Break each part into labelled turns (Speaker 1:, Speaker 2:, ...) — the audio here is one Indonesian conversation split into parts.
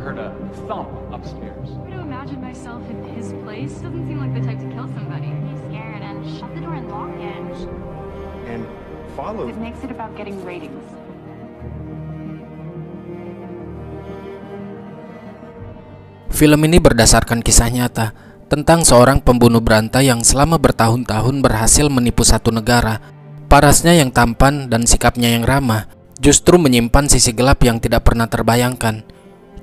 Speaker 1: heard a thump upstairs.
Speaker 2: Try to imagine myself in his place. Doesn't seem like the type to kill somebody. He's scared and shut the door and lock it.
Speaker 3: And follow.
Speaker 2: It makes it about getting ratings.
Speaker 4: Film ini berdasarkan kisah nyata tentang seorang pembunuh berantai yang selama bertahun-tahun berhasil menipu satu negara. Parasnya yang tampan dan sikapnya yang ramah justru menyimpan sisi gelap yang tidak pernah terbayangkan.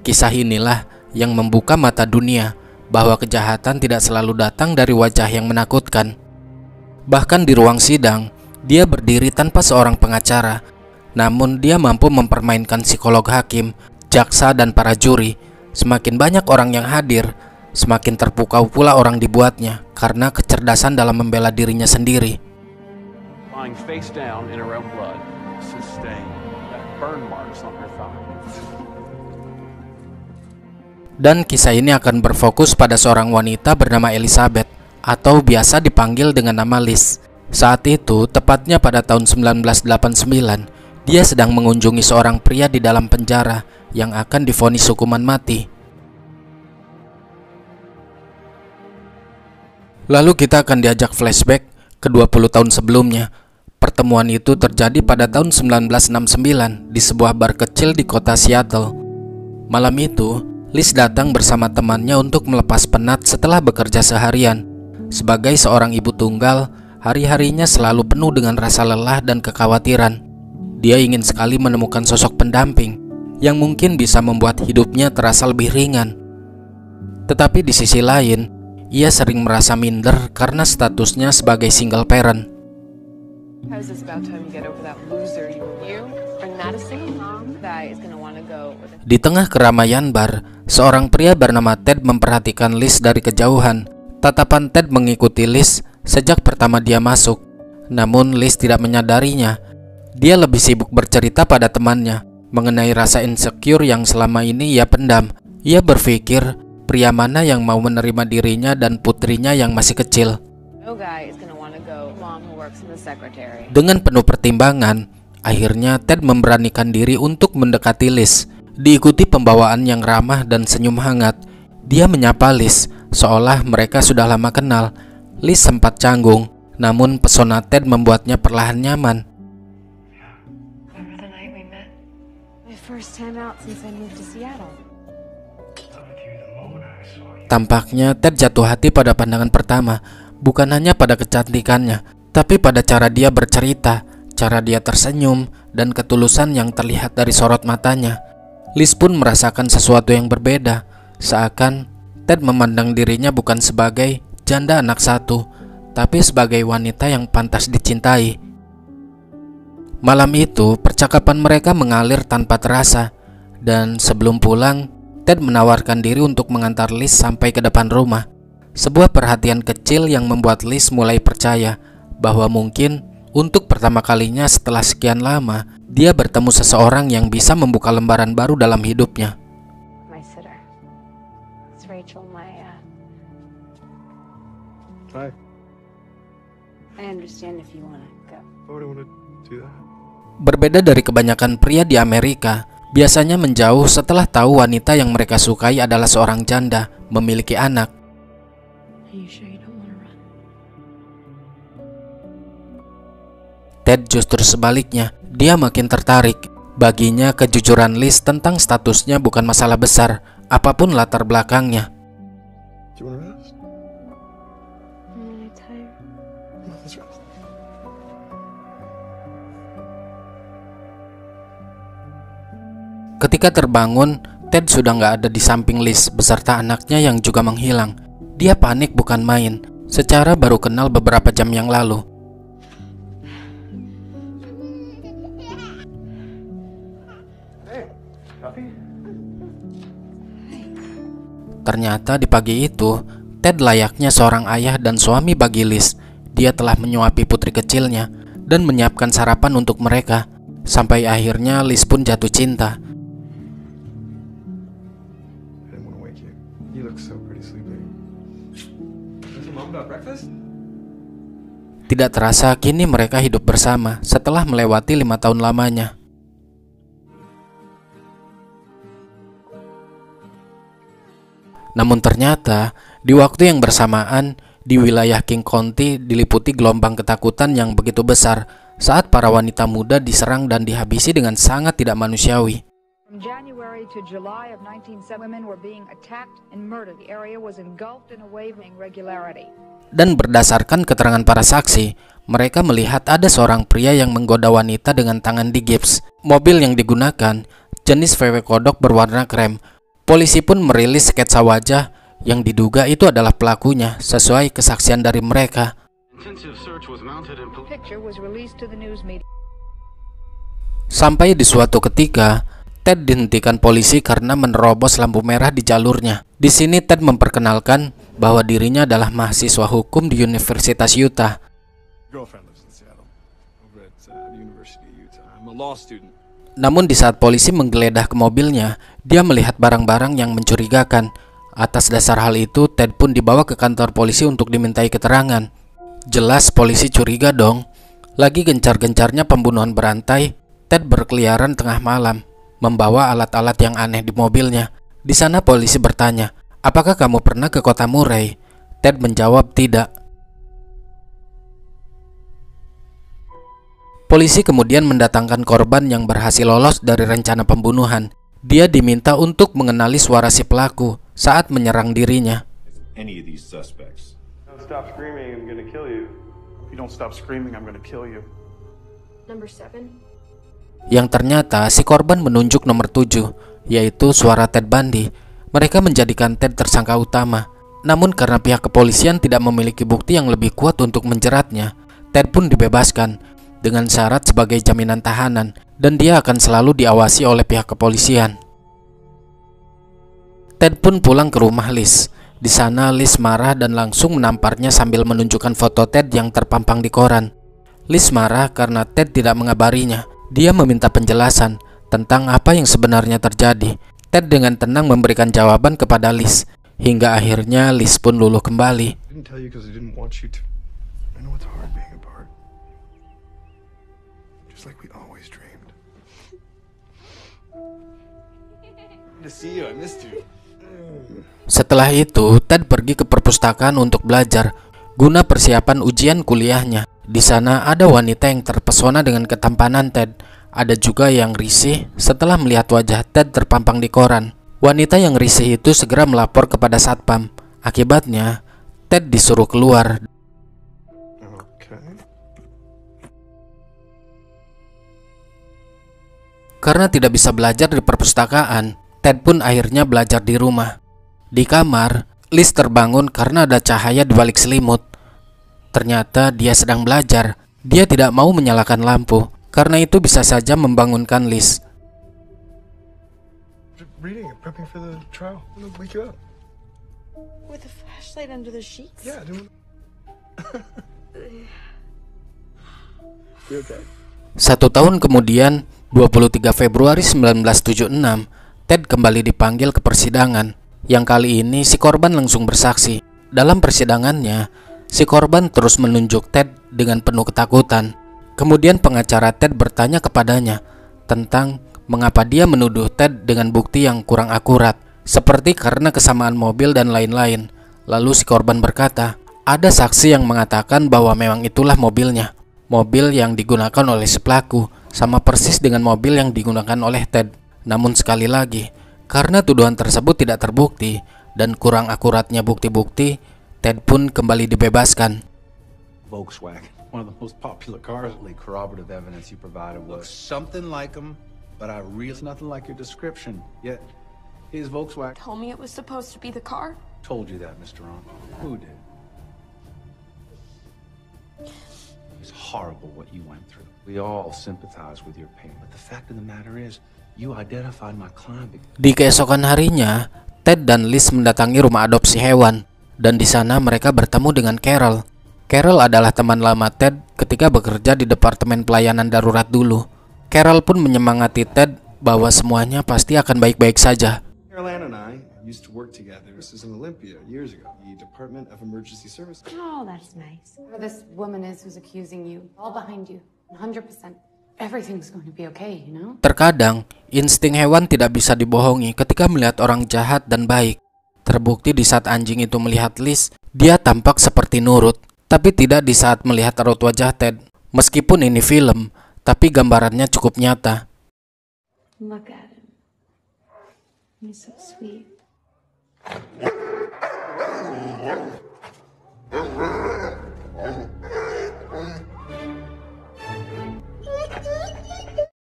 Speaker 4: Kisah inilah yang membuka mata dunia bahwa kejahatan tidak selalu datang dari wajah yang menakutkan. Bahkan di ruang sidang, dia berdiri tanpa seorang pengacara, namun dia mampu mempermainkan psikolog hakim, jaksa, dan para juri. Semakin banyak orang yang hadir, semakin terpukau pula orang dibuatnya karena kecerdasan dalam membela dirinya sendiri.
Speaker 1: Lying face down in her own blood, sustained that burn marks on her thigh.
Speaker 4: Dan kisah ini akan berfokus pada seorang wanita bernama Elizabeth, atau biasa dipanggil dengan nama Liz. Saat itu, tepatnya pada tahun 1989, dia sedang mengunjungi seorang pria di dalam penjara yang akan divonis hukuman mati. Lalu kita akan diajak flashback ke 20 tahun sebelumnya. Pertemuan itu terjadi pada tahun 1969 di sebuah bar kecil di kota Seattle. Malam itu, Liz datang bersama temannya untuk melepas penat setelah bekerja seharian. Sebagai seorang ibu tunggal, hari-harinya selalu penuh dengan rasa lelah dan kekhawatiran. Dia ingin sekali menemukan sosok pendamping yang mungkin bisa membuat hidupnya terasa lebih ringan. Tetapi di sisi lain, ia sering merasa minder karena statusnya sebagai single parent. Di tengah keramaian bar, seorang pria bernama Ted memperhatikan Liz dari kejauhan. Tatapan Ted mengikuti Liz sejak pertama dia masuk. Namun Liz tidak menyadarinya. Dia lebih sibuk bercerita pada temannya mengenai rasa insecure yang selama ini ia pendam. Ia berpikir pria mana yang mau menerima dirinya dan putrinya yang masih kecil. Dengan penuh pertimbangan, akhirnya Ted memberanikan diri untuk mendekati Liz. Diikuti pembawaan yang ramah dan senyum hangat, dia menyapa Liz seolah mereka sudah lama kenal. Liz sempat canggung, namun pesona Ted membuatnya perlahan nyaman. Tampaknya Ted jatuh hati pada pandangan pertama, bukan hanya pada kecantikannya, tapi pada cara dia bercerita, cara dia tersenyum, dan ketulusan yang terlihat dari sorot matanya. Liz pun merasakan sesuatu yang berbeda, seakan Ted memandang dirinya bukan sebagai janda anak satu, tapi sebagai wanita yang pantas dicintai. Malam itu, percakapan mereka mengalir tanpa terasa, dan sebelum pulang, Ted menawarkan diri untuk mengantar Liz sampai ke depan rumah. Sebuah perhatian kecil yang membuat Liz mulai percaya bahwa mungkin untuk pertama kalinya setelah sekian lama, dia bertemu seseorang yang bisa membuka lembaran baru dalam hidupnya.
Speaker 3: Hi.
Speaker 2: I understand if you want to go.
Speaker 3: Why would I want to do that?
Speaker 4: Berbeda dari kebanyakan pria di Amerika, biasanya menjauh setelah tahu wanita yang mereka sukai adalah seorang janda, memiliki anak.
Speaker 2: Are you sure you don't want to run?
Speaker 4: Ted justru sebaliknya, dia makin tertarik. Baginya kejujuran Liz tentang statusnya bukan masalah besar, apapun latar belakangnya.
Speaker 3: Do you want to rest?
Speaker 2: I'm really tired.
Speaker 3: Let's rest.
Speaker 4: Ketika terbangun, Ted sudah nggak ada di samping Liz beserta anaknya yang juga menghilang. Dia panik bukan main, secara baru kenal beberapa jam yang lalu.
Speaker 3: Hey, coffee?
Speaker 4: Ternyata di pagi itu, Ted layaknya seorang ayah dan suami bagi Liz. Dia telah menyuapi putri kecilnya dan menyiapkan sarapan untuk mereka. Sampai akhirnya Liz pun jatuh cinta.
Speaker 3: I didn't want to wake you. You look so pretty sleeping. Is your mom got breakfast?
Speaker 4: Tidak terasa kini mereka hidup bersama setelah melewati 5 tahun lamanya. Namun ternyata, di waktu yang bersamaan, di wilayah King County diliputi gelombang ketakutan yang begitu besar saat para wanita muda diserang dan dihabisi dengan sangat tidak manusiawi.
Speaker 5: From January to July of 1970, women were being attacked and murdered. The area was engulfed in a wave of irregularity.
Speaker 4: Dan berdasarkan keterangan para saksi, mereka melihat ada seorang pria yang menggoda wanita dengan tangan digips. Mobil yang digunakan jenis VW Kodok berwarna krem. Polisi pun merilis sketsa wajah yang diduga itu adalah pelakunya sesuai kesaksian dari mereka.
Speaker 5: Picture was released to the news media.
Speaker 4: Sampai di suatu ketika, Ted dihentikan polisi karena menerobos lampu merah di jalurnya. Di sini Ted memperkenalkan bahwa dirinya adalah mahasiswa hukum di Universitas Utah. Namun di saat polisi menggeledah ke mobilnya, dia melihat barang-barang yang mencurigakan. Atas dasar hal itu, Ted pun dibawa ke kantor polisi untuk dimintai keterangan. Jelas polisi curiga dong. Lagi gencar-gencarnya pembunuhan berantai, Ted berkeliaran tengah malam, membawa alat-alat yang aneh di mobilnya. Di sana polisi bertanya, "Apakah kamu pernah ke kota Murray?" Ted menjawab tidak. Polisi kemudian mendatangkan korban yang berhasil lolos dari rencana pembunuhan. Dia diminta untuk mengenali suara si pelaku saat menyerang dirinya.
Speaker 6: Any of these suspects.
Speaker 1: Don't stop screaming, I'm gonna kill you. If you don't stop screaming, I'm gonna kill you.
Speaker 7: Number 7.
Speaker 4: Yang ternyata si korban menunjuk nomor 7, yaitu suara Ted Bundy. Mereka menjadikan Ted tersangka utama. Namun karena pihak kepolisian tidak memiliki bukti yang lebih kuat untuk menjeratnya, Ted pun dibebaskan dengan syarat sebagai jaminan tahanan, dan dia akan selalu diawasi oleh pihak kepolisian. Ted pun pulang ke rumah Liz. Di sana Liz marah dan langsung menamparnya sambil menunjukkan foto Ted yang terpampang di koran. Liz marah karena Ted tidak mengabarinya. Dia meminta penjelasan tentang apa yang sebenarnya terjadi. Ted dengan tenang memberikan jawaban kepada Liz, hingga akhirnya Liz pun luluh kembali. Setelah itu, Ted pergi ke perpustakaan untuk belajar guna persiapan ujian kuliahnya. Di sana ada wanita yang terpesona dengan ketampanan Ted. Ada juga yang risih setelah melihat wajah Ted terpampang di koran. Wanita yang risih itu segera melapor kepada satpam. Akibatnya, Ted disuruh keluar. Karena tidak bisa belajar di perpustakaan, Ted pun akhirnya belajar di rumah. Di kamar, Liz terbangun karena ada cahaya di balik selimut. Ternyata dia sedang belajar. Dia tidak mau menyalakan lampu, karena itu bisa saja membangunkan Liz. Satu tahun kemudian, 23 Februari 1976, Ted kembali dipanggil ke persidangan. Yang kali ini si korban langsung bersaksi. Dalam persidangannya, si korban terus menunjuk Ted dengan penuh ketakutan. Kemudian pengacara Ted bertanya kepadanya tentang mengapa dia menuduh Ted dengan bukti yang kurang akurat, seperti karena kesamaan mobil dan lain-lain. Lalu si korban berkata, ada saksi yang mengatakan bahwa memang itulah mobilnya. Mobil yang digunakan oleh si pelaku sama persis dengan mobil yang digunakan oleh Ted. Namun sekali lagi, karena tuduhan tersebut tidak terbukti dan kurang akuratnya bukti-bukti, Ted pun kembali dibebaskan.
Speaker 6: Volkswagen, one of the most popular cars.
Speaker 8: The corroborative evidence you provided
Speaker 6: Looks
Speaker 8: was
Speaker 6: something like him, but I really nothing like your description. Yet, his Volkswagen.
Speaker 7: Told me it was supposed to be the car.
Speaker 6: Told you that, Mr. Ron. Who did? It's horrible what you went through. We all sympathize with your pain, but the fact of the matter is, you identified my client.
Speaker 4: Di keesokan harinya, Ted dan Liz mendatangi rumah adopsi hewan, dan di sana mereka bertemu dengan Carol. Carol adalah teman lama Ted ketika bekerja di departemen pelayanan darurat dulu. Carol pun menyemangati Ted bahwa semuanya pasti akan baik-baik saja.
Speaker 3: Caroline and I used to work together. This is in Olympia years ago. The Department of Emergency Services.
Speaker 9: Oh, that's nice. Whoever this woman is who's accusing you, all behind you, 100%. Everything's going to be okay, you know?
Speaker 4: Terkadang, insting hewan tidak bisa dibohongi ketika melihat orang jahat dan baik. Terbukti di saat anjing itu melihat Liz, dia tampak seperti nurut. Tapi tidak di saat melihat raut wajah Ted. Meskipun ini film, tapi gambarannya cukup nyata.
Speaker 9: Look at him. He's so sweet.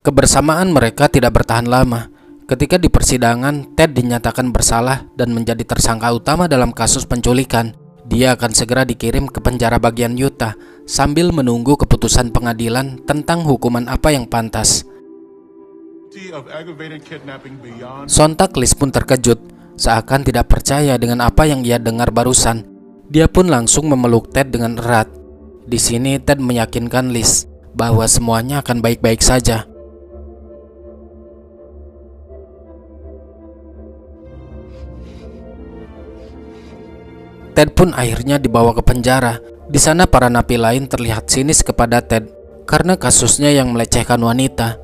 Speaker 4: Kebersamaan mereka tidak bertahan lama. Ketika di persidangan, Ted dinyatakan bersalah dan menjadi tersangka utama dalam kasus penculikan. Dia akan segera dikirim ke penjara bagian Utah sambil menunggu keputusan pengadilan tentang hukuman apa yang pantas. Sontak Liz pun terkejut, seakan tidak percaya dengan apa yang ia dengar barusan. Dia pun langsung memeluk Ted dengan erat. Di sini Ted meyakinkan Liz bahwa semuanya akan baik-baik saja. Ted pun akhirnya dibawa ke penjara. Di sana para napi lain terlihat sinis kepada Ted karena kasusnya yang melecehkan wanita.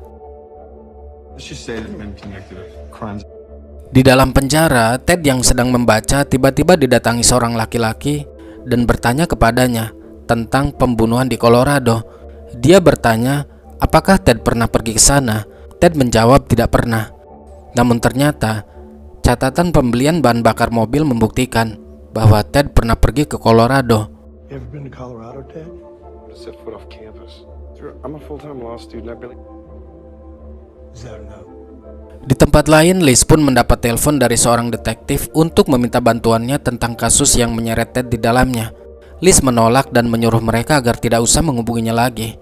Speaker 4: Di dalam penjara, Ted yang sedang membaca tiba-tiba didatangi seorang laki-laki dan bertanya kepadanya tentang pembunuhan di Colorado. Dia bertanya apakah Ted pernah pergi ke sana. Ted menjawab tidak pernah. Namun ternyata catatan pembelian bahan bakar mobil membuktikan bahwa Ted pernah pergi ke Colorado.
Speaker 10: You ever been to Colorado, Ted? Set foot off campus. I'm a full-time law student. I really... Is that enough?
Speaker 4: Di tempat lain, Liz pun mendapat telepon dari seorang detektif untuk meminta bantuannya tentang kasus yang menyeret Ted di dalamnya. Liz menolak dan menyuruh mereka agar tidak usah menghubunginya lagi.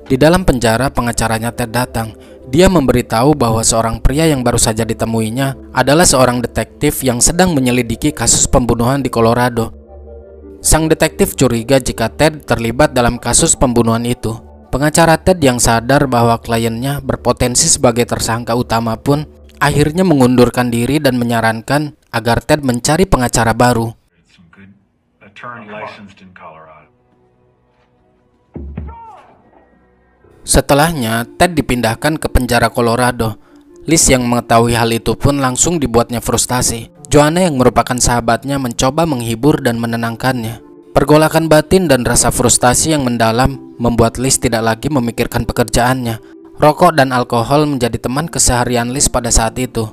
Speaker 4: Di dalam penjara, pengacaranya Ted datang. Dia memberitahu bahwa seorang pria yang baru saja ditemuinya adalah seorang detektif yang sedang menyelidiki kasus pembunuhan di Colorado. Sang detektif curiga jika Ted terlibat dalam kasus pembunuhan itu. Pengacara Ted yang sadar bahwa kliennya berpotensi sebagai tersangka utama pun akhirnya mengundurkan diri dan menyarankan agar Ted mencari pengacara baru. Setelahnya, Ted dipindahkan ke penjara Colorado. Liz yang mengetahui hal itu pun langsung dibuatnya frustasi. Joanna yang merupakan sahabatnya mencoba menghibur dan menenangkannya. Pergolakan batin dan rasa frustasi yang mendalam membuat Liz tidak lagi memikirkan pekerjaannya. Rokok dan alkohol menjadi teman keseharian Liz pada saat itu.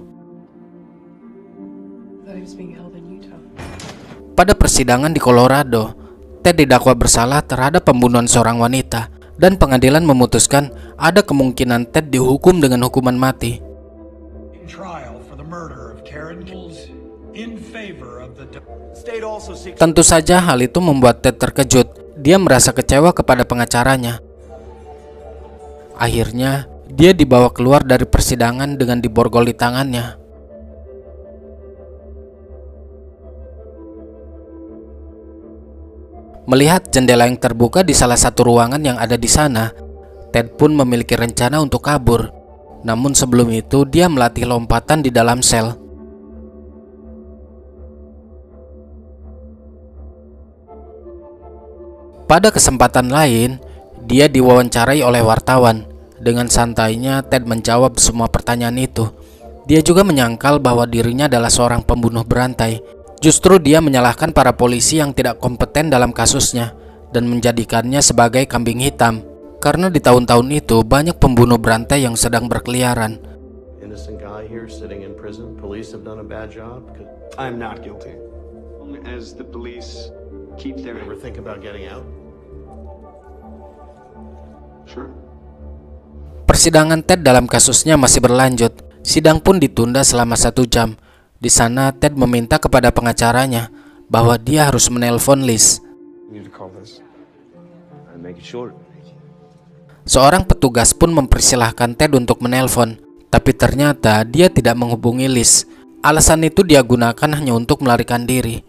Speaker 4: Pada persidangan di Colorado, Ted didakwa bersalah terhadap pembunuhan seorang wanita. Dan pengadilan memutuskan ada kemungkinan Ted dihukum dengan hukuman mati. Tentu saja hal itu membuat Ted terkejut. Dia merasa kecewa kepada pengacaranya. Akhirnya, dia dibawa keluar dari persidangan dengan diborgol di tangannya. Melihat jendela yang terbuka di salah satu ruangan yang ada di sana, Ted pun memiliki rencana untuk kabur. Namun sebelum itu, dia melatih lompatan di dalam sel. Pada kesempatan lain, dia diwawancarai oleh wartawan. Dengan santainya, Ted menjawab semua pertanyaan itu. Dia juga menyangkal bahwa dirinya adalah seorang pembunuh berantai. Justru dia menyalahkan para polisi yang tidak kompeten dalam kasusnya dan menjadikannya sebagai kambing hitam. Karena di tahun-tahun itu banyak pembunuh berantai yang sedang berkeliaran.
Speaker 10: I'm not guilty. As the police keep their... Ever think about getting out? Sure.
Speaker 4: Persidangan Ted dalam kasusnya masih berlanjut. Sidang pun ditunda selama 1 jam. Di sana Ted meminta kepada pengacaranya bahwa dia harus menelpon Liz. Seorang petugas pun mempersilahkan Ted untuk menelpon, tapi ternyata dia tidak menghubungi Liz. Alasan itu dia gunakan hanya untuk melarikan diri.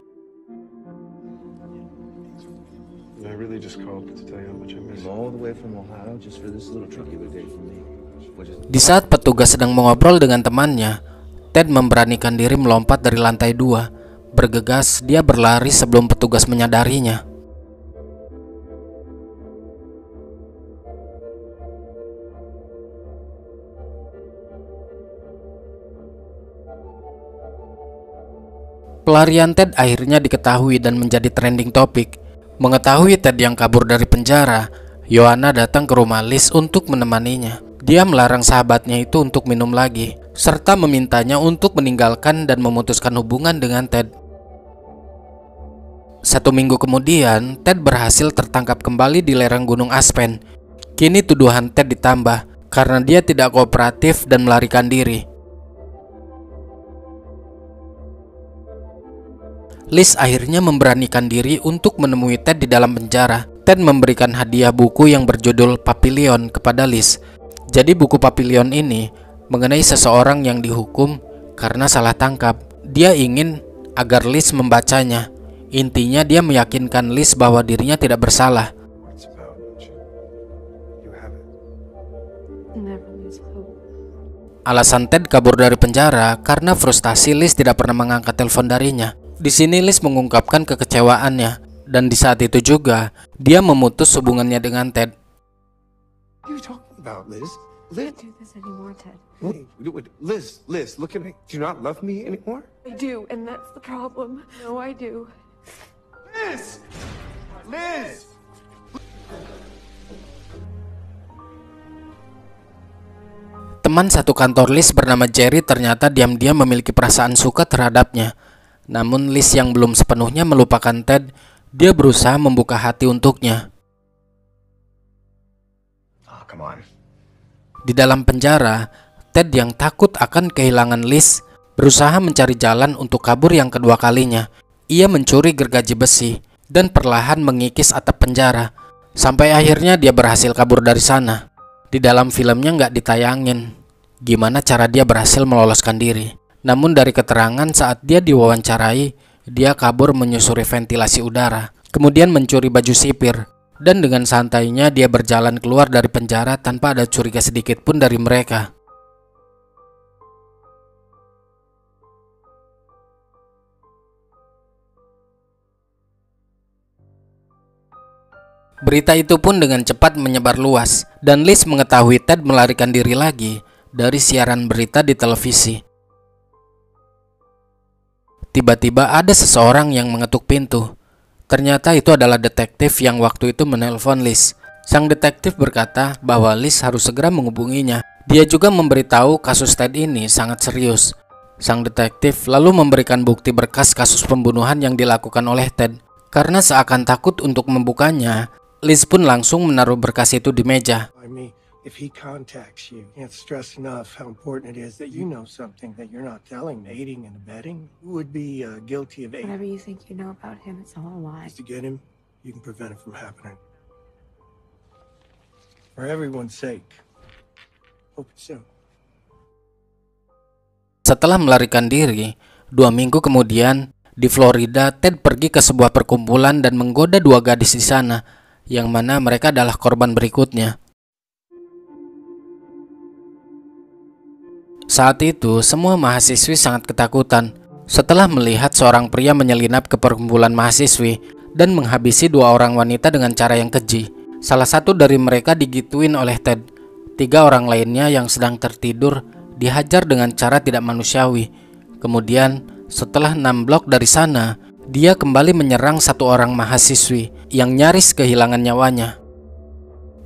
Speaker 4: Di saat petugas sedang mengobrol dengan temannya, Ted memberanikan diri melompat dari lantai 2. Bergegas, dia berlari sebelum petugas menyadarinya. Pelarian Ted akhirnya diketahui dan menjadi trending topik. Mengetahui Ted yang kabur dari penjara, Joanna datang ke rumah Liz untuk menemaninya. Dia melarang sahabatnya itu untuk minum lagi, serta memintanya untuk meninggalkan dan memutuskan hubungan dengan Ted. 1 minggu kemudian, Ted berhasil tertangkap kembali di lereng Gunung Aspen. Kini tuduhan Ted ditambah karena dia tidak kooperatif dan melarikan diri. Liz akhirnya memberanikan diri untuk menemui Ted di dalam penjara. Ted memberikan hadiah buku yang berjudul Papillon kepada Liz. Jadi buku Papillon ini mengenai seseorang yang dihukum karena salah tangkap. Dia ingin agar Liz membacanya. Intinya dia meyakinkan Liz bahwa dirinya tidak bersalah. Alasan Ted kabur dari penjara karena frustasi Liz tidak pernah mengangkat telepon darinya. Di sini Liz mengungkapkan kekecewaannya, dan di saat itu juga dia memutus hubungannya dengan Ted.
Speaker 10: What are you talking about, Liz? Liz, do this anymore, Ted. Liz, look at me. Do you not love me anymore?
Speaker 7: I do, and that's the problem. No, I do.
Speaker 10: Liz!
Speaker 4: Teman satu kantor Liz bernama Jerry ternyata diam-diam memiliki perasaan suka terhadapnya. Namun Liz yang belum sepenuhnya melupakan Ted, dia berusaha membuka hati untuknya. Di dalam penjara, Ted yang takut akan kehilangan Liz berusaha mencari jalan untuk kabur yang kedua kalinya. Ia mencuri gergaji besi dan perlahan mengikis atap penjara, sampai akhirnya dia berhasil kabur dari sana. Di dalam filmnya nggak ditayangin gimana cara dia berhasil meloloskan diri. Namun dari keterangan saat dia diwawancarai, dia kabur menyusuri ventilasi udara, kemudian mencuri baju sipir, dan dengan santainya dia berjalan keluar dari penjara tanpa ada curiga sedikit pun dari mereka. Berita itu pun dengan cepat menyebar luas, dan Liz mengetahui Ted melarikan diri lagi dari siaran berita di televisi. Tiba-tiba ada seseorang yang mengetuk pintu. Ternyata itu adalah detektif yang waktu itu menelpon Liz. Sang detektif berkata bahwa Liz harus segera menghubunginya. Dia juga memberitahu kasus Ted ini sangat serius. Sang detektif lalu memberikan bukti berkas kasus pembunuhan yang dilakukan oleh Ted. Karena seakan takut untuk membukanya, Liz pun langsung menaruh berkas itu di meja.
Speaker 10: If he contacts you, can't stress enough how important it is that you know something that you're not telling. Aiding and abetting, who would be guilty of aiding?
Speaker 9: Whatever you think you know about him, it's all a lie.
Speaker 10: Just to get him, you can prevent it from happening. For everyone's sake. Hope it's soon.
Speaker 4: Setelah melarikan diri, 2 minggu kemudian, di Florida, Ted pergi ke sebuah perkumpulan dan menggoda 2 gadis di sana, yang mana mereka adalah korban berikutnya. Saat itu, semua mahasiswi sangat ketakutan setelah melihat seorang pria menyelinap ke perkumpulan mahasiswi dan menghabisi 2 orang wanita dengan cara yang keji. Salah satu dari mereka digituin oleh Ted. 3 orang lainnya yang sedang tertidur dihajar dengan cara tidak manusiawi. Kemudian, setelah 6 blok dari sana, dia kembali menyerang 1 orang mahasiswi yang nyaris kehilangan nyawanya.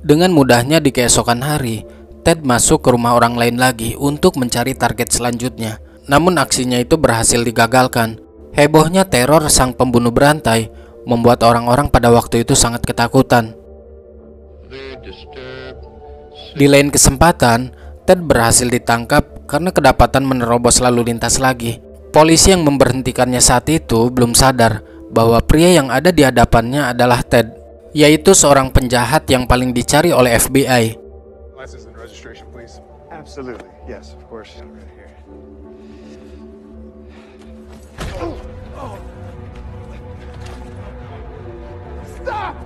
Speaker 4: Dengan mudahnya di keesokan hari, Ted masuk ke rumah orang lain lagi untuk mencari target selanjutnya. Namun aksinya itu berhasil digagalkan. Hebohnya teror sang pembunuh berantai membuat orang-orang pada waktu itu sangat ketakutan. Di lain kesempatan, Ted berhasil ditangkap karena kedapatan menerobos lalu lintas lagi. Polisi yang memberhentikannya saat itu belum sadar bahwa pria yang ada di hadapannya adalah Ted, yaitu seorang penjahat yang paling dicari oleh FBI.
Speaker 10: License and registration, please. Absolutely. Yes, of course. Right here. Stop!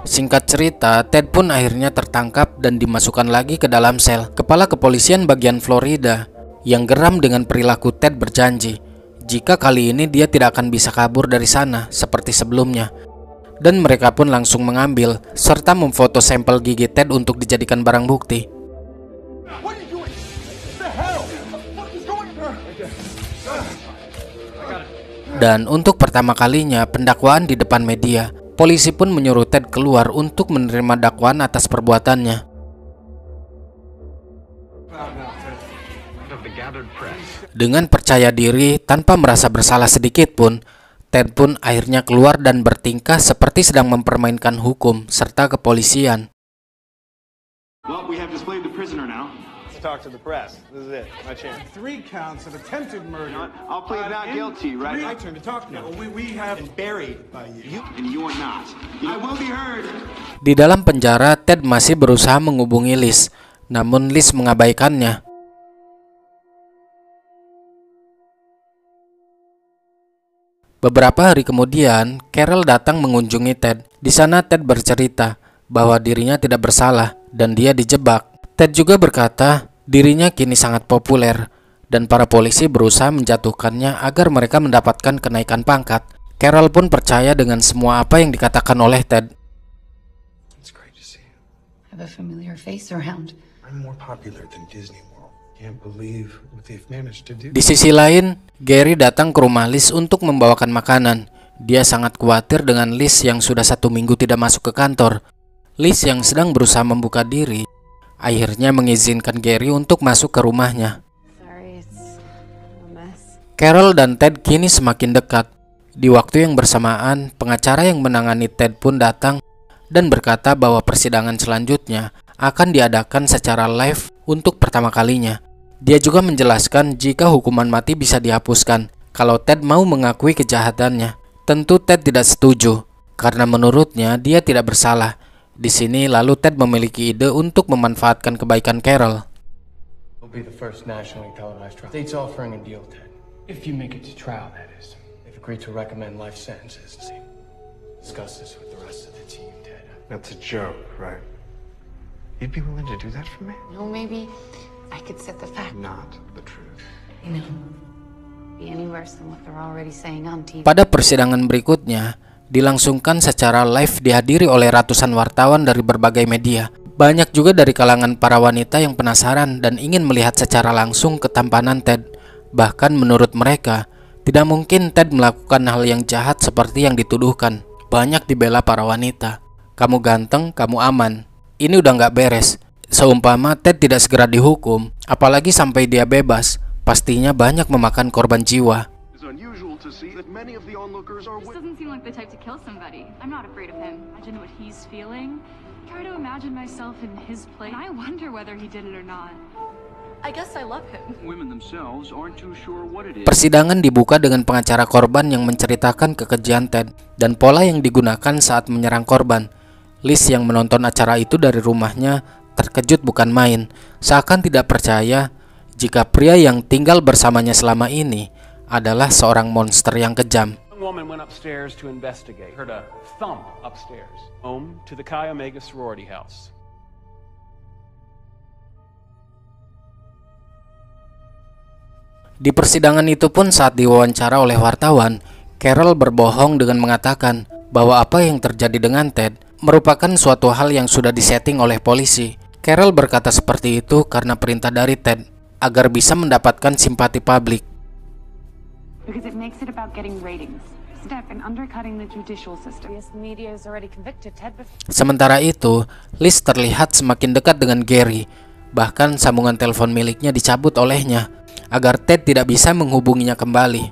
Speaker 4: Singkat cerita, Ted pun akhirnya tertangkap dan dimasukkan lagi ke dalam sel. Kepala kepolisian bagian Florida yang geram dengan perilaku Ted berjanji jika kali ini dia tidak akan bisa kabur dari sana seperti sebelumnya. Dan mereka pun langsung mengambil serta memfoto sampel gigi Ted untuk dijadikan barang bukti. Dan untuk pertama kalinya pendakwaan di depan media, polisi pun menyuruh Ted keluar untuk menerima dakwaan atas perbuatannya. Dengan percaya diri tanpa merasa bersalah sedikit pun, Ted pun akhirnya keluar dan bertingkah seperti sedang mempermainkan hukum serta kepolisian.
Speaker 11: Well, we have displayed the prisoner now.
Speaker 12: Talk to the press. This is it. My chance.
Speaker 11: 3 counts of attempted murder. I'll plead not guilty, right?
Speaker 12: My turn to talk now. We have been buried by you.
Speaker 11: And you are not. I will be heard.
Speaker 4: Di dalam penjara, Ted masih berusaha menghubungi Liz, namun Liz mengabaikannya. Beberapa hari kemudian, Carol datang mengunjungi Ted. Di sana Ted bercerita bahwa dirinya tidak bersalah dan dia dijebak. Ted juga berkata dirinya kini sangat populer dan para polisi berusaha menjatuhkannya agar mereka mendapatkan kenaikan pangkat. Carol pun percaya dengan semua apa yang dikatakan oleh Ted.
Speaker 6: It's great to see you.
Speaker 9: I have a familiar face around.
Speaker 6: I'm more popular than Disney World. Can't believe what they've managed to do.
Speaker 4: Di sisi lain, Gary datang ke rumah Liz untuk membawakan makanan. Dia sangat khawatir dengan Liz yang sudah 1 minggu tidak masuk ke kantor. Liz yang sedang berusaha membuka diri akhirnya mengizinkan Gary untuk masuk ke rumahnya. Carol dan Ted kini semakin dekat. Di waktu yang bersamaan, pengacara yang menangani Ted pun datang dan berkata bahwa persidangan selanjutnya akan diadakan secara live untuk pertama kalinya. Dia juga menjelaskan jika hukuman mati bisa dihapuskan kalau Ted mau mengakui kejahatannya. Tentu Ted tidak setuju karena menurutnya dia tidak bersalah. Di sini lalu Ted memiliki ide untuk memanfaatkan kebaikan Carol.
Speaker 13: It'll be the first nationally televised trial. State's offering a deal, Ted. If you make it to trial, that is. They've agreed to recommend life sentences. Discuss this with the rest of the team, Ted.
Speaker 6: That's a joke, right? You'd be willing to do that for me?
Speaker 9: No, maybe I could set the fact.
Speaker 6: Not the truth.
Speaker 9: You know, be any worse than what they're already saying on TV.
Speaker 4: Pada persidangan berikutnya, dilangsungkan secara live dihadiri oleh ratusan wartawan dari berbagai media. Banyak juga dari kalangan para wanita yang penasaran dan ingin melihat secara langsung ketampanan Ted. Bahkan menurut mereka, tidak mungkin Ted melakukan hal yang jahat seperti yang dituduhkan. Banyak dibela para wanita. Kamu ganteng, kamu aman. Ini udah nggak beres. Seumpama Ted tidak segera dihukum, apalagi sampai dia bebas, pastinya banyak memakan korban jiwa.
Speaker 2: This doesn't seem like the type to kill somebody. I'm not afraid of him. Imagine what he's feeling. Try to imagine myself in his place. I wonder whether he did it or not.
Speaker 7: I guess I love him.
Speaker 11: Women themselves aren't too sure what it is.
Speaker 4: Persidangan dibuka dengan pengacara korban yang menceritakan kekejian Ted dan pola yang digunakan saat menyerang korban. Liz yang menonton acara itu dari rumahnya terkejut bukan main, seakan tidak percaya jika pria yang tinggal bersamanya selama ini adalah seorang monster yang kejam.
Speaker 1: Woman went upstairs to investigate. Heard a thump upstairs. Home to the Chi Omega sorority house.
Speaker 4: Di persidangan itu pun saat diwawancara oleh wartawan, Carol berbohong dengan mengatakan bahwa apa yang terjadi dengan Ted merupakan suatu hal yang sudah disetting oleh polisi. Carol berkata seperti itu karena perintah dari Ted agar bisa mendapatkan simpati publik.
Speaker 14: Because it makes it about getting ratings. Step in undercutting the judicial system.
Speaker 9: Yes, media has already convicted Ted.
Speaker 4: Sementara itu, Liz terlihat semakin dekat dengan Gary. Bahkan sambungan telepon miliknya dicabut olehnya agar Ted tidak bisa menghubunginya kembali.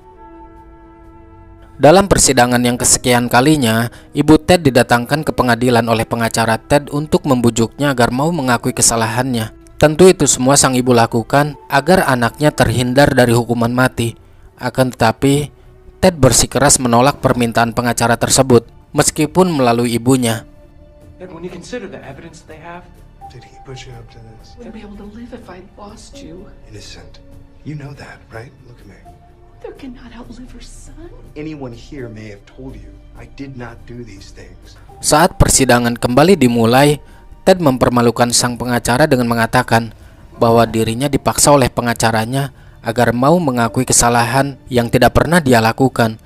Speaker 4: Dalam persidangan yang kesekian kalinya, ibu Ted didatangkan ke pengadilan oleh pengacara Ted untuk membujuknya agar mau mengakui kesalahannya. Tentu itu semua sang ibu lakukan agar anaknya terhindar dari hukuman mati. Akan tetapi, Ted bersikeras menolak permintaan pengacara tersebut, meskipun melalui ibunya.
Speaker 13: Ted, when you consider the evidence they have,
Speaker 6: did he push you up to this?
Speaker 7: I wouldn't be able to live if I lost you.
Speaker 6: Innocent. You know that, right? Look at me.
Speaker 7: Mother cannot outlive her son.
Speaker 6: Anyone here may have told you I did not do these things.
Speaker 4: Saat persidangan kembali dimulai, Ted mempermalukan sang pengacara dengan mengatakan bahwa dirinya dipaksa oleh pengacaranya agar mau mengakui kesalahan yang tidak pernah dia lakukan.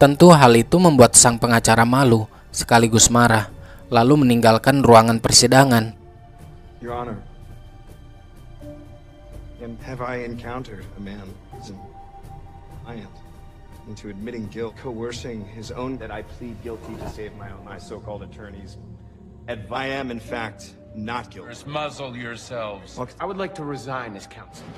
Speaker 4: Tentu hal itu membuat sang pengacara malu sekaligus marah, lalu meninggalkan ruangan persidangan.
Speaker 6: Your Honor, have I encountered a man as defiant,
Speaker 12: into admitting guilt, coercing his own, that I plead guilty to save my so-called attorneys. I am, in fact, not guilty.
Speaker 15: Just muzzle yourselves.
Speaker 13: I would like to resign as counsel.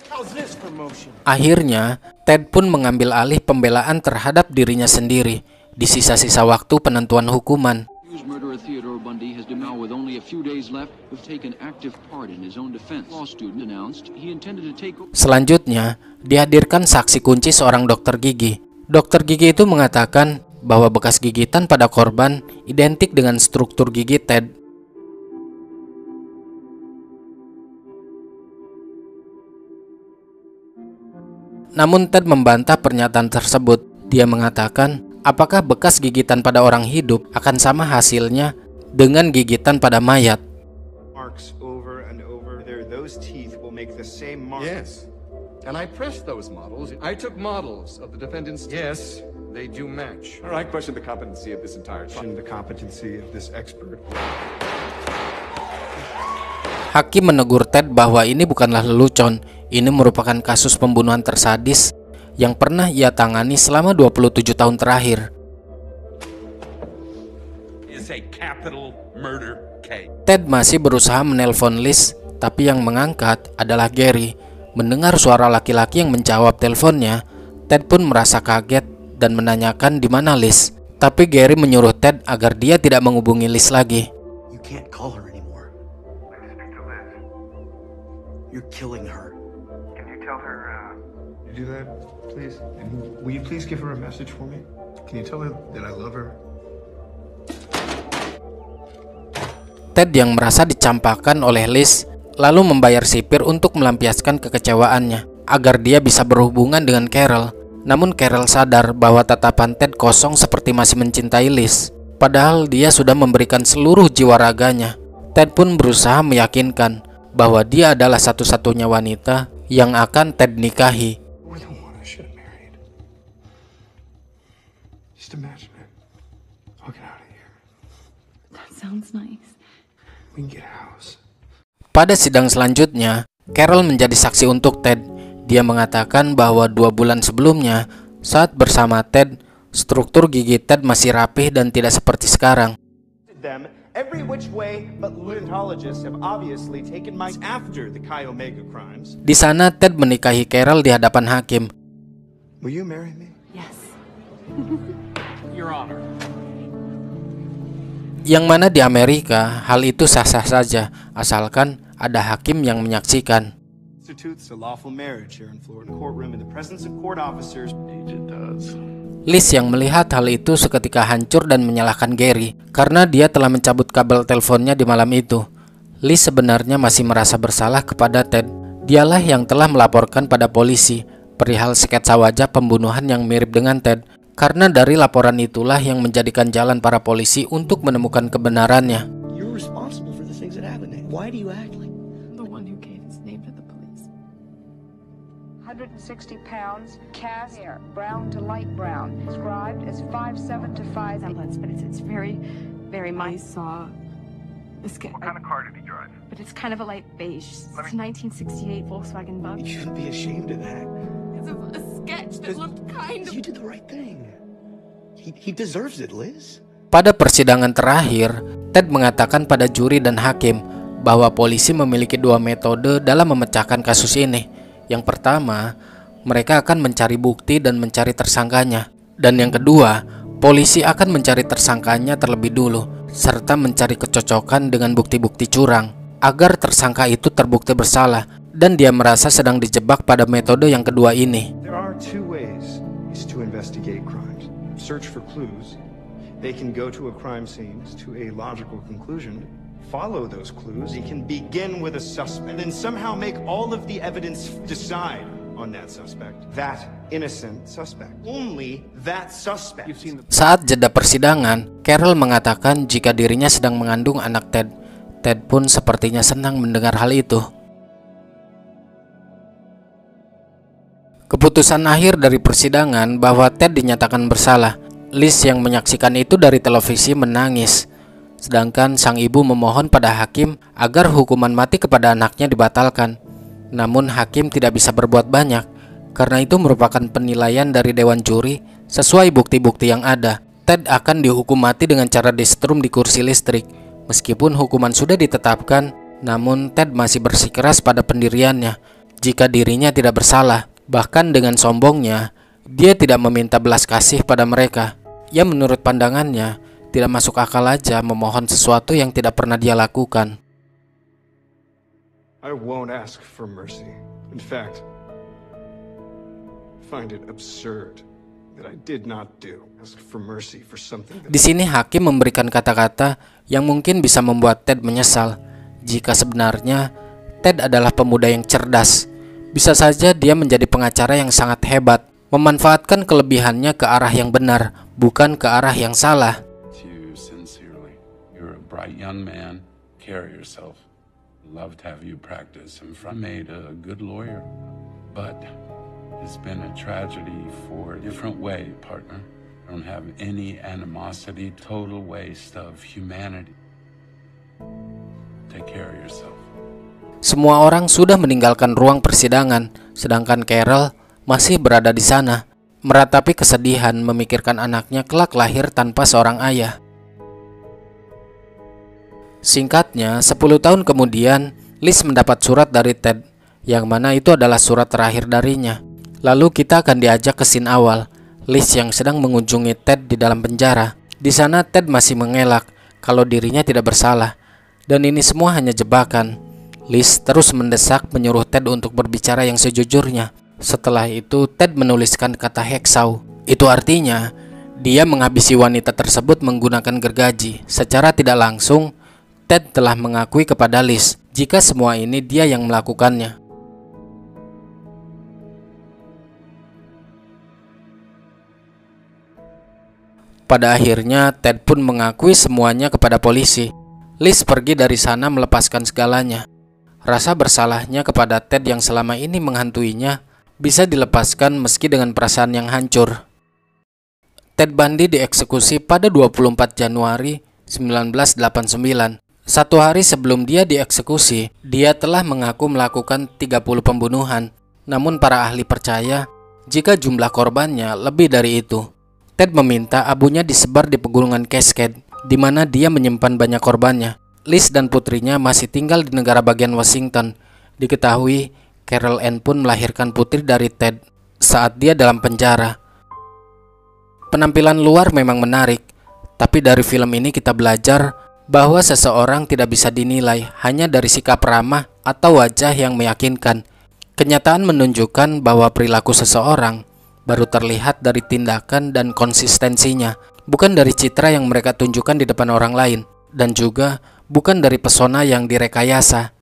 Speaker 13: How's this promotion?
Speaker 4: Akhirnya, Ted pun mengambil alih pembelaan terhadap dirinya sendiri di sisa-sisa waktu penentuan hukuman.
Speaker 16: Murderer Theodore Bundy has been now with only a few days left have taken active part in his own defense. Law student announced he intended to take. Selanjutnya, dihadirkan saksi kunci seorang dokter gigi. Dokter gigi itu mengatakan bahwa bekas gigitan pada korban identik dengan struktur gigi Ted. Namun Ted membantah pernyataan tersebut. Dia mengatakan, apakah bekas gigitan pada orang hidup akan sama hasilnya dengan gigitan pada mayat?
Speaker 12: Marks over and over. Those teeth will make the same mark.
Speaker 17: Yes. And I pressed those models. I took models of the defendant's teeth. Yes, they do match.
Speaker 12: I question the competency of this entire team. The competency of this expert.
Speaker 4: Hakim menegur Ted bahwa ini bukanlah lelucon. Ini merupakan kasus pembunuhan tersadis yang pernah ia tangani selama 27 tahun terakhir. Ted masih berusaha menelpon Liz, tapi yang mengangkat adalah Gary. Mendengar suara laki-laki yang menjawab teleponnya, Ted pun merasa kaget dan menanyakan di mana Liz. Tapi Gary menyuruh Ted agar dia tidak menghubungi Liz lagi.
Speaker 18: You can't call her anymore. You're killing her.
Speaker 3: Can you tell her, you do that, please? And will you please give her a message for me? Can you tell her that I love her?
Speaker 4: Ted yang merasa dicampakkan oleh Liz, lalu membayar sipir untuk melampiaskan kekecewaannya, agar dia bisa berhubungan dengan Carol. Namun Carol sadar bahwa tatapan Ted kosong seperti masih mencintai Liz. Padahal dia sudah memberikan seluruh jiwa raganya. Ted pun berusaha meyakinkan bahwa dia adalah satu-satunya wanita yang akan Ted nikahi.
Speaker 3: Just imagine it. I'll get out of here.
Speaker 7: That sounds nice.
Speaker 3: We can get a house.
Speaker 4: Pada sidang selanjutnya, Carol menjadi saksi untuk Ted. Dia mengatakan bahwa 2 bulan sebelumnya, saat bersama Ted, struktur gigi Ted masih rapih dan tidak seperti sekarang.
Speaker 12: Every which way, but lunanologists have obviously taken my after the Chi Omega crimes.
Speaker 4: Di sana Ted menikahi Carol di hadapan hakim.
Speaker 12: Will you marry me?
Speaker 7: Yes.
Speaker 1: Your Honor.
Speaker 4: Yang mana di Amerika hal itu sah-sah saja, asalkan ada hakim yang menyaksikan.
Speaker 12: Constitutes a lawful marriage here in Florida courtroom in the presence of court officers.
Speaker 1: It does.
Speaker 4: Liz yang melihat hal itu seketika hancur dan menyalahkan Gary karena dia telah mencabut kabel teleponnya di malam itu. Liz sebenarnya masih merasa bersalah kepada Ted. Dialah yang telah melaporkan pada polisi perihal sketsa wajah pembunuhan yang mirip dengan Ted. Karena dari laporan itulah yang menjadikan jalan para polisi untuk menemukan kebenarannya.
Speaker 18: You're responsible for the things that happened. Why do you act like
Speaker 7: the one who gave his name to the police?
Speaker 5: 160 pounds, cast hair, brown to light brown, described as 5'7" to 5'8".
Speaker 7: But it's very, very I saw this guy.
Speaker 3: What kind of car did he drive?
Speaker 7: But it's kind of a light beige. It's a 1968 Volkswagen Bug.
Speaker 18: you shouldn't be ashamed of that?
Speaker 7: It's a sketch that looked kind of.
Speaker 18: You did the right thing. He deserves it, Liz.
Speaker 4: Pada persidangan terakhir, Ted mengatakan pada juri dan hakim bahwa polisi memiliki 2 metode dalam memecahkan kasus ini. Yang pertama, mereka akan mencari bukti dan mencari tersangkanya. Dan yang kedua, polisi akan mencari tersangkanya terlebih dulu, serta mencari kecocokan dengan bukti-bukti curang, agar tersangka itu terbukti bersalah, dan dia merasa sedang dijebak pada metode yang kedua ini.
Speaker 12: There are 2 ways to investigate crimes. Search for clues. They can go to a crime scene to a logical conclusion. Follow those clues. They can begin with a suspect and then somehow make all of the evidence decide on that suspect. That innocent suspect. Only that suspect.
Speaker 4: Saat jeda persidangan, Carol mengatakan jika dirinya sedang mengandung anak Ted. Ted pun sepertinya senang mendengar hal itu. Keputusan akhir dari persidangan bahwa Ted dinyatakan bersalah. Liz yang menyaksikan itu dari televisi menangis. Sedangkan sang ibu memohon pada hakim agar hukuman mati kepada anaknya dibatalkan. Namun hakim tidak bisa berbuat banyak. Karena itu merupakan penilaian dari dewan juri sesuai bukti-bukti yang ada. Ted akan dihukum mati dengan cara disetrum di kursi listrik. Meskipun hukuman sudah ditetapkan, namun Ted masih bersikeras pada pendiriannya jika dirinya tidak bersalah. Bahkan dengan sombongnya, dia tidak meminta belas kasih pada mereka. Ya menurut pandangannya, tidak masuk akal aja memohon sesuatu yang tidak pernah dia lakukan.
Speaker 12: I won't ask for mercy. In fact, I find it absurd that I did not ask for mercy for something that...
Speaker 4: Di sini hakim memberikan kata-kata yang mungkin bisa membuat Ted menyesal. Jika sebenarnya Ted adalah pemuda yang cerdas, bisa saja dia menjadi pengacara yang sangat hebat, memanfaatkan kelebihannya ke arah yang benar, bukan ke arah yang salah.
Speaker 15: You're a bright young man. Carry yourself. Love to have you practice in front. Made a good lawyer, but it's been a tragedy for a different way, partner. I don't have any animosity. Total waste of humanity. Take care of yourself.
Speaker 4: Semua orang sudah meninggalkan ruang persidangan, sedangkan Carol masih berada di sana, meratapi kesedihan memikirkan anaknya kelak lahir tanpa seorang ayah. Singkatnya, 10 tahun kemudian, Liz mendapat surat dari Ted, yang mana itu adalah surat terakhir darinya. Lalu kita akan diajak ke scene awal, Liz yang sedang mengunjungi Ted di dalam penjara. Di sana Ted masih mengelak kalau dirinya tidak bersalah, dan ini semua hanya jebakan. Liz terus mendesak menyuruh Ted untuk berbicara yang sejujurnya. Setelah itu Ted menuliskan kata heksau. Itu artinya dia menghabisi wanita tersebut menggunakan gergaji. Secara tidak langsung Ted telah mengakui kepada Liz jika semua ini dia yang melakukannya. Pada akhirnya Ted pun mengakui semuanya kepada polisi. Liz pergi dari sana melepaskan segalanya. Rasa bersalahnya kepada Ted yang selama ini menghantuinya bisa dilepaskan meski dengan perasaan yang hancur. Ted Bundy dieksekusi pada 24 Januari 1989. 1 hari sebelum dia dieksekusi, dia telah mengaku melakukan 30 pembunuhan. Namun para ahli percaya jika jumlah korbannya lebih dari itu. Ted meminta abunya disebar di pegunungan Cascade, di mana dia menyimpan banyak korbannya. Liz dan putrinya masih tinggal di negara bagian Washington. Diketahui, Carol Ann pun melahirkan putri dari Ted saat dia dalam penjara. Penampilan luar memang menarik, tapi dari film ini kita belajar bahwa seseorang tidak bisa dinilai hanya dari sikap ramah atau wajah yang meyakinkan. Kenyataan menunjukkan bahwa perilaku seseorang baru terlihat dari tindakan dan konsistensinya, bukan dari citra yang mereka tunjukkan di depan orang lain, dan juga bukan dari pesona yang direkayasa.